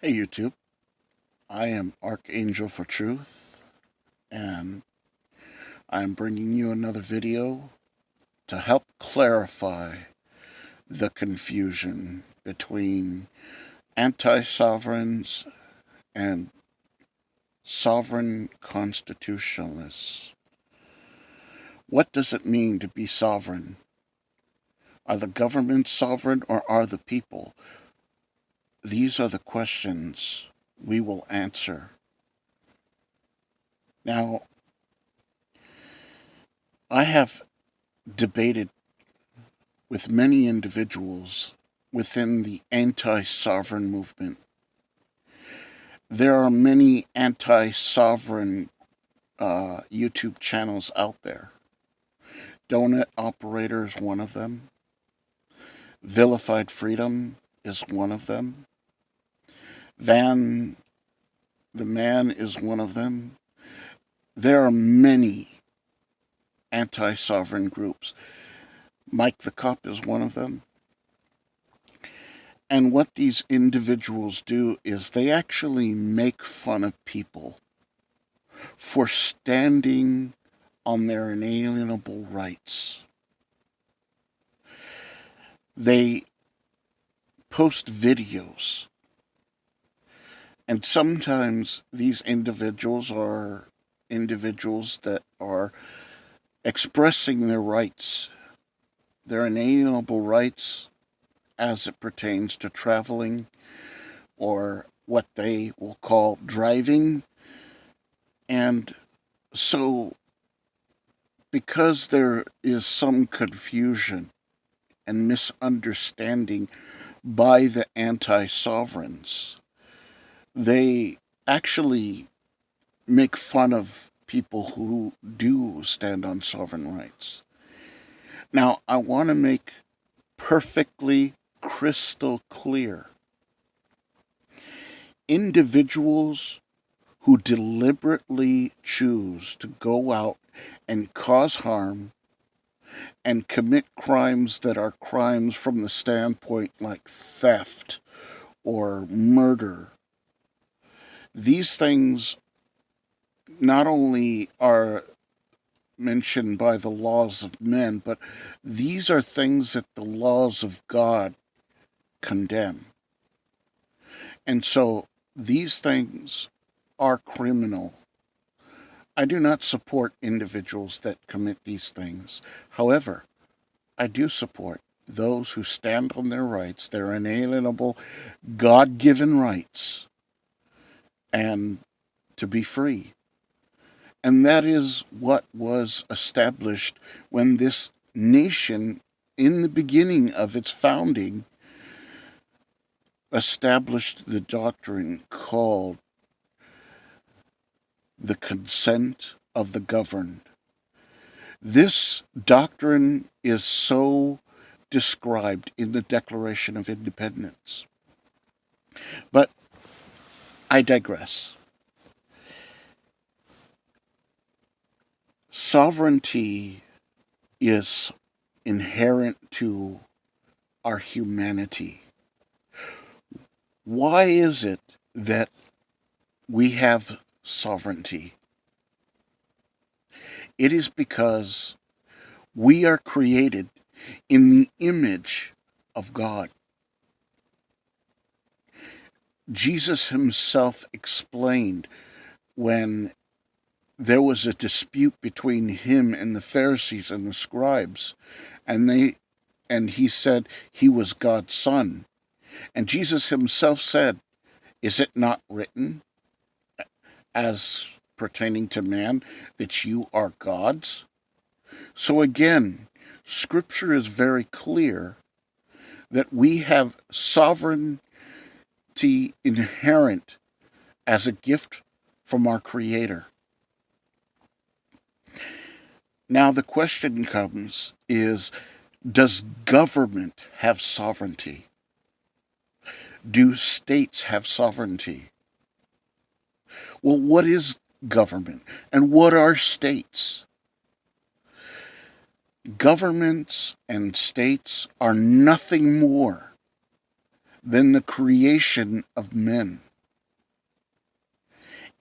Hey YouTube, I am Archangel for Truth, and I'm bringing you another video to help clarify the confusion between anti-sovereigns and sovereign constitutionalists. What does it mean to be sovereign? Are the governments sovereign or are the people? These are the questions we will answer. Now, I have debated with many individuals within the anti-sovereign movement. There are many anti-sovereign YouTube channels out there. Donut Operator is one of them. Vilified Freedom is one of them. Van the Man is one of them. There are many anti-sovereign groups. Mike the Cop is one of them. And what these individuals do is they actually make fun of people for standing on their inalienable rights. They post videos, and sometimes these individuals are individuals that are expressing their rights, their inalienable rights as it pertains to traveling, or what they will call driving. And so, because there is some confusion and misunderstanding by the anti-sovereigns, they actually make fun of people who do stand on sovereign rights. Now, I want to make perfectly crystal clear. Individuals who deliberately choose to go out and cause harm and commit crimes that are crimes from the standpoint like theft or murder, these things not only are mentioned by the laws of men, but these are things that the laws of God condemn. And so these things are criminal. I do not support individuals that commit these things. However, I do support those who stand on their rights, their inalienable, God-given rights, and to be free. And that is what was established when this nation, in the beginning of its founding, established the doctrine called the consent of the governed. This doctrine is so described in the Declaration of Independence. But I digress. Sovereignty is inherent to our humanity. Why is it that we have sovereignty? It is because we are created in the image of God. Jesus himself explained when there was a dispute between him and the Pharisees and the scribes, and he said he was God's son. And Jesus himself said, "Is it not written, as pertaining to man, that you are gods?" So again, Scripture is very clear that we have sovereignty inherent as a gift from our Creator. Now the question comes is, does government have sovereignty? Do states have sovereignty? Well, what is government and what are states? Governments and states are nothing more than the creation of men.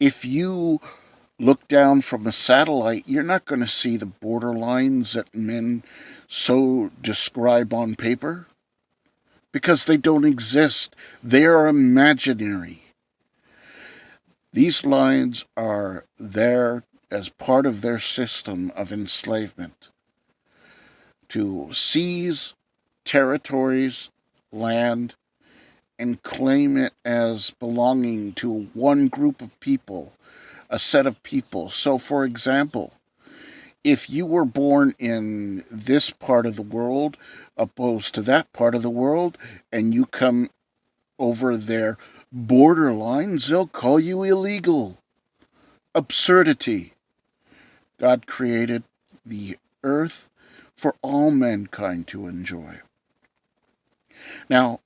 If you look down from a satellite, you're not going to see the border lines that men so describe on paper, because they don't exist. They are imaginary. These lines are there as part of their system of enslavement to seize territories, land, and claim it as belonging to one group of people, a set of people. So, for example, if you were born in this part of the world opposed to that part of the world, and you come over their border lines, they'll call you illegal. Absurdity. God created the earth for all mankind to enjoy. Now,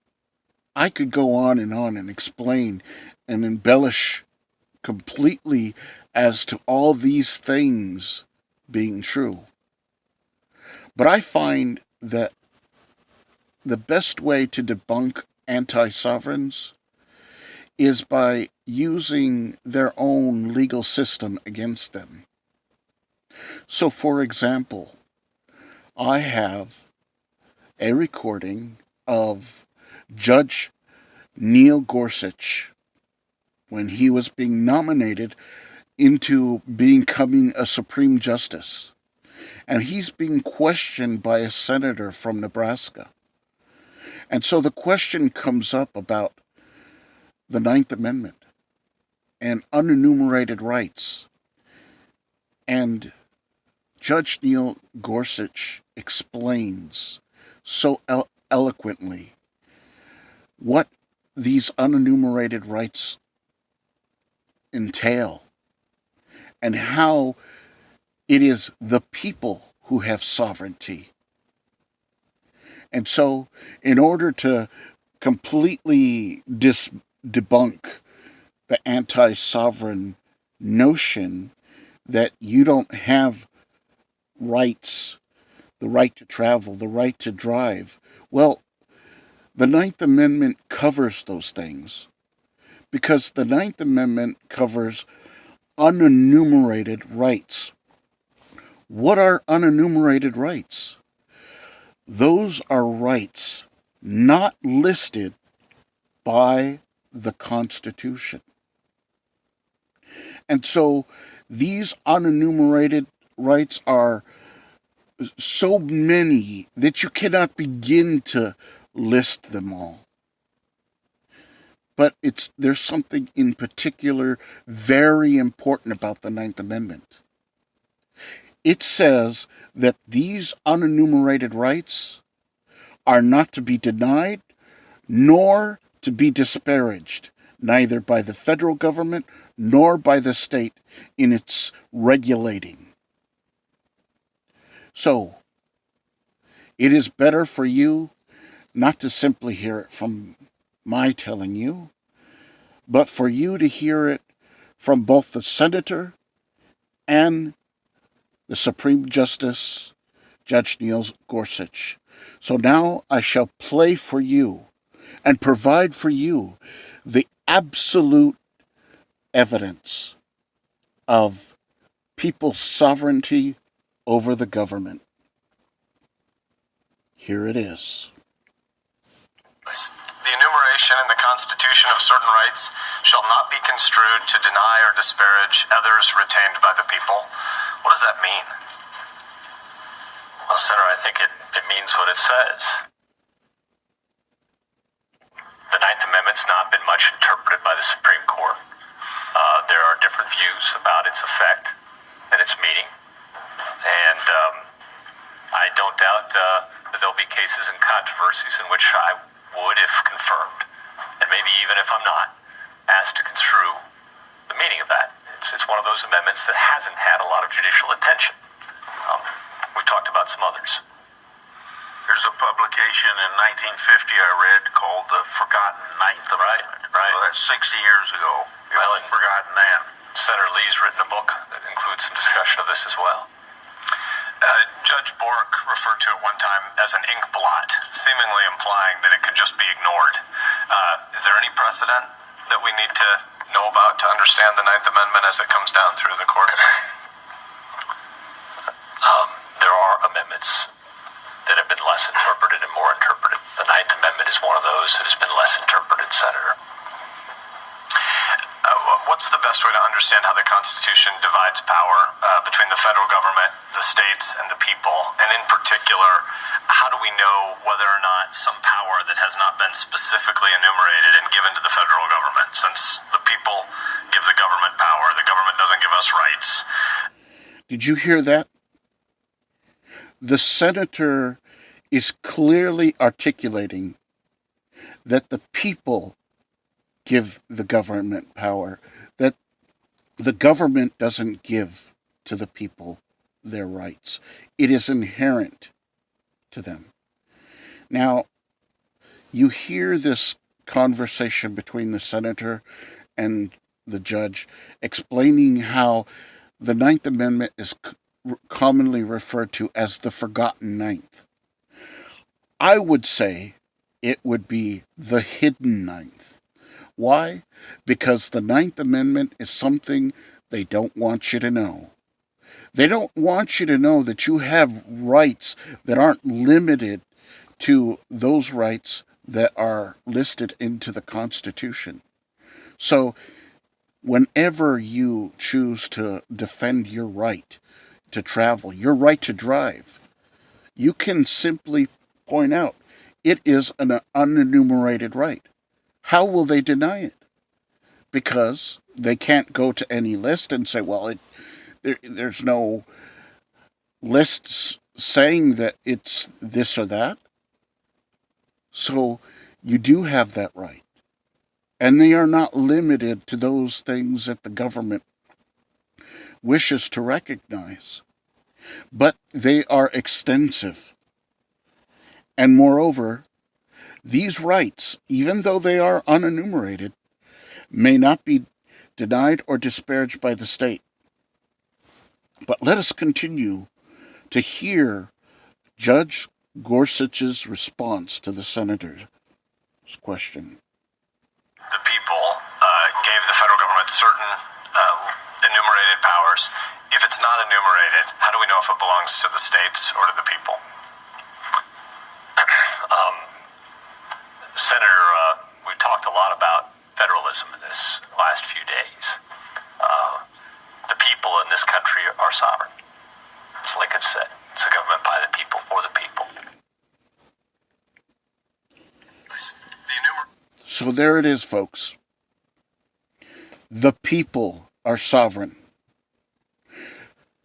I could go on and explain and embellish completely as to all these things being true. But I find that the best way to debunk anti-sovereigns is by using their own legal system against them. So, for example, I have a recording of Judge Neil Gorsuch when he was being nominated into becoming a Supreme Justice. And he's being questioned by a senator from Nebraska. And so the question comes up about the Ninth Amendment and unenumerated rights. And Judge Neil Gorsuch explains so eloquently what these unenumerated rights entail and how it is the people who have sovereignty. And so, in order to completely debunk the anti-sovereign notion that you don't have rights, the right to travel, the right to drive, well, the Ninth Amendment covers those things, because the Ninth Amendment covers unenumerated rights. What are unenumerated rights? Those are rights not listed by the Constitution. And so these unenumerated rights are so many that you cannot begin to list them all. But there's something in particular very important about the Ninth Amendment. It says that these unenumerated rights are not to be denied nor to be disparaged, neither by the federal government nor by the state in its regulating. So, it is better for you not to simply hear it from my telling you, but for you to hear it from both the senator and the Supreme Justice, Judge Neil Gorsuch. So now I shall play for you and provide for you the absolute evidence of people's sovereignty over the government. Here it is. The enumeration in the Constitution of certain rights shall not be construed to deny or disparage others retained by the people. What does that mean? Well, Senator, I think it means what it says. The Ninth Amendment's not been much interpreted by the Supreme Court. There are different views about its effect and its meaning. And I don't doubt that there'll be cases and controversies in which I would, if confirmed, and maybe even if I'm not, asked to construe the meaning of that. It's one of those amendments that hasn't had a lot of judicial attention. We've talked about some others. There's a publication in 1950 I read called The Forgotten Ninth Amendment. Right. Well, that's 60 years ago. It was forgotten then. Senator Lee's written a book that includes some discussion of this as well. Judge Bork referred to it one time as an ink blot, seemingly implying that it could just be ignored. Is there any precedent that we need to know about to understand the Ninth Amendment as it comes down through the court? There are amendments that have been less interpreted and more interpreted. The Ninth Amendment is one of those that has been less interpreted, Senator. What's the best way to understand how the Constitution divides power between the federal government, the states, and the people? And in particular, how do we know whether or not some power that has not been specifically enumerated and given to the federal government, since the people give the government power, the government doesn't give us rights? Did you hear that? The senator is clearly articulating that the people give the government power, that the government doesn't give to the people their rights. It is inherent to them. Now, you hear this conversation between the senator and the judge explaining how the Ninth Amendment is commonly referred to as the forgotten ninth. I would say it would be the hidden ninth. Why? Because the Ninth Amendment is something they don't want you to know. They don't want you to know that you have rights that aren't limited to those rights that are listed into the Constitution. So, whenever you choose to defend your right to travel, your right to drive, you can simply point out it is an unenumerated right. How will they deny it? Because they can't go to any list and say, well, there's no lists saying that it's this or that. So you do have that right. And they are not limited to those things that the government wishes to recognize. But they are extensive. And moreover, these rights, even though they are unenumerated, may not be denied or disparaged by the state. But let us continue to hear Judge Gorsuch's response to the senator's question. The people gave the federal government certain enumerated powers. If it's not enumerated, how do we know if it belongs to the states or to the people? Senator, we've talked a lot about federalism in this last few days. The people in this country are sovereign. As Lincoln said, it's a government by the people, for the people. So there it is, folks. The people are sovereign.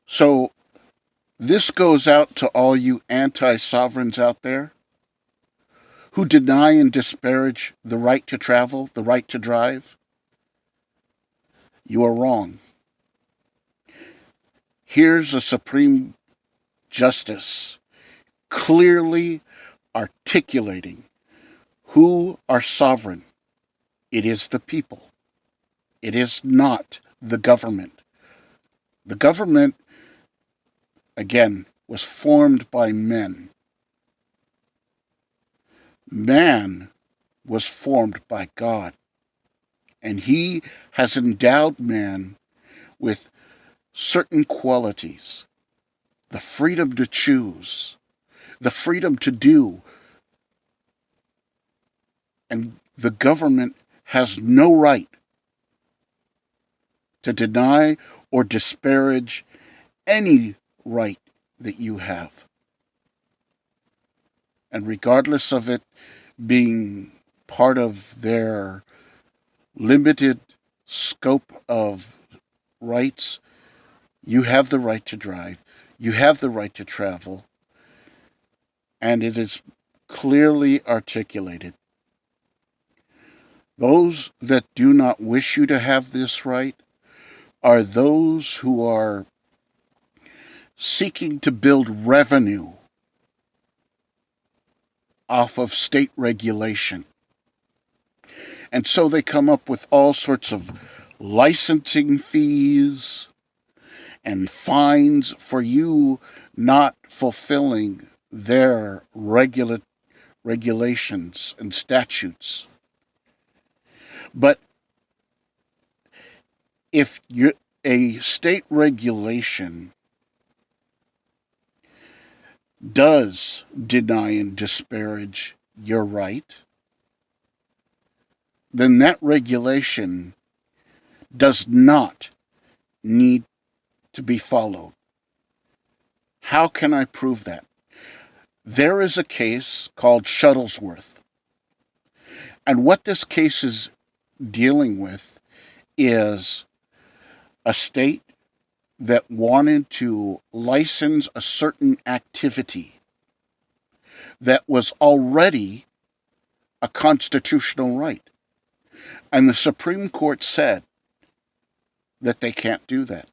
So this goes out to all you anti-sovereigns out there who deny and disparage the right to travel, the right to drive. You are wrong. Here's a Supreme Justice clearly articulating who are sovereign. It is the people. It is not the government. The government, again, was formed by men. Man was formed by God, and He has endowed man with certain qualities: the freedom to choose, the freedom to do, and the government has no right to deny or disparage any right that you have. And regardless of it being part of their limited scope of rights, you have the right to drive, you have the right to travel, and it is clearly articulated. Those that do not wish you to have this right are those who are seeking to build revenue off of state regulation. And so they come up with all sorts of licensing fees and fines for you not fulfilling their regulations and statutes. But if a state regulation does deny and disparage your right, then that regulation does not need to be followed. How can I prove that? There is a case called Shuttlesworth. And what this case is dealing with is a state that wanted to license a certain activity that was already a constitutional right. And the Supreme Court said that they can't do that.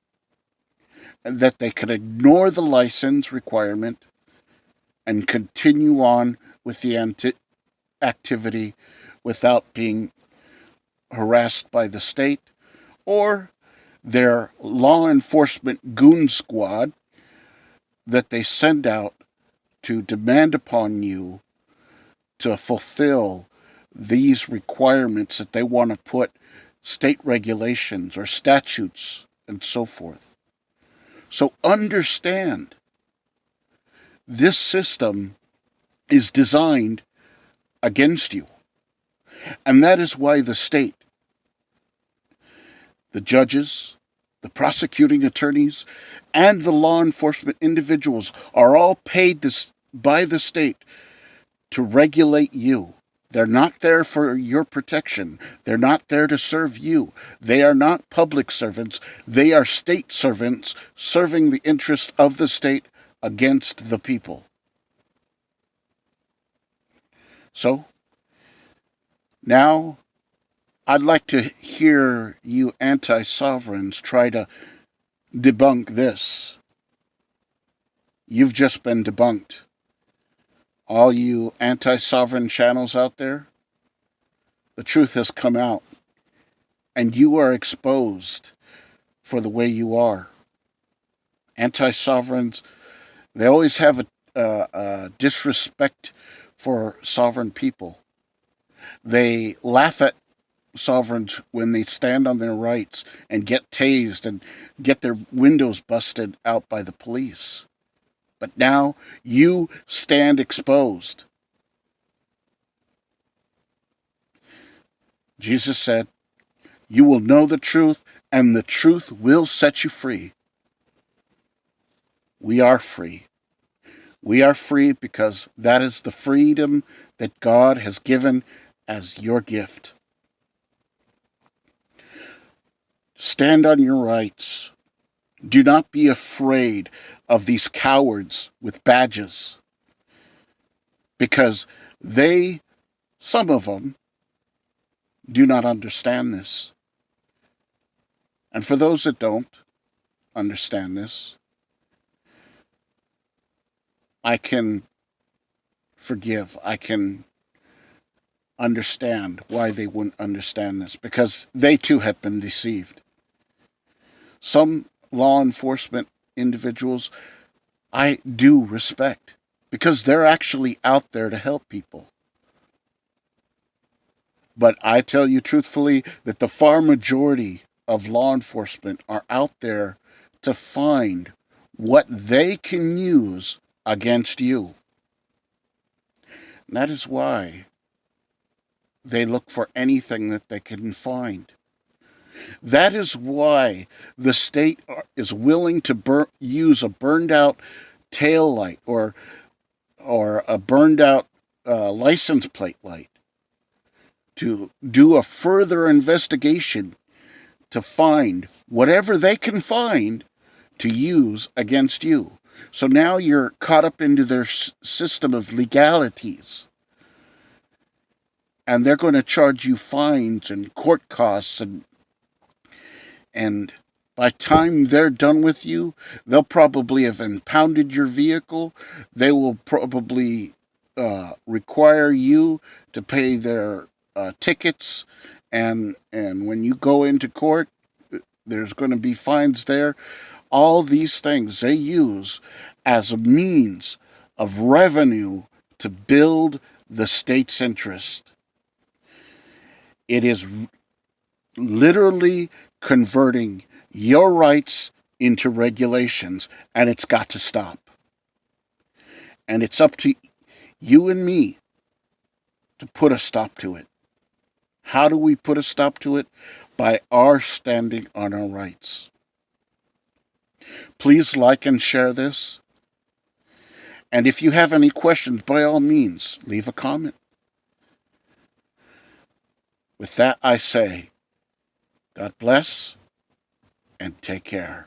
And that they can ignore the license requirement and continue on with the activity without being harassed by the state or their law enforcement goon squad that they send out to demand upon you to fulfill these requirements that they want to put state regulations or statutes and so forth. So understand, this system is designed against you. And that is why the state, the judges, the prosecuting attorneys, and the law enforcement individuals are all paid by the state to regulate you. They're not there for your protection. They're not there to serve you. They are not public servants. They are state servants serving the interest of the state against the people. So, now, I'd like to hear you anti-sovereigns try to debunk this. You've just been debunked. All you anti-sovereign channels out there, the truth has come out, and you are exposed for the way you are. Anti-sovereigns, they always have a disrespect for sovereign people. They laugh at sovereigns when they stand on their rights and get tased and get their windows busted out by the police. But now you stand exposed. Jesus said, "You will know the truth, and the truth will set you free." We are free. We are free because that is the freedom that God has given as your gift. Stand on your rights. Do not be afraid of these cowards with badges, because some of them, do not understand this. And for those that don't understand this, I can forgive. I can understand why they wouldn't understand this, because they too have been deceived. Some law enforcement individuals I do respect, because they're actually out there to help people. But I tell you truthfully that the far majority of law enforcement are out there to find what they can use against you. And that is why they look for anything that they can find. That is why the state is willing to use a burned out tail light or a burned out license plate light to do a further investigation to find whatever they can find to use against you. So now you're caught up into their system of legalities. And they're going to charge you fines and court costs, and by the time they're done with you, they'll probably have impounded your vehicle. They will probably require you to pay their tickets, and when you go into court, there's going to be fines there. All these things they use as a means of revenue to build the state's interest. It is literally converting your rights into regulations, and it's got to stop. And it's up to you and me to put a stop to it. How do we put a stop to it? By our standing on our rights. Please like and share this. And if you have any questions, by all means, leave a comment. With that, I say, God bless and take care.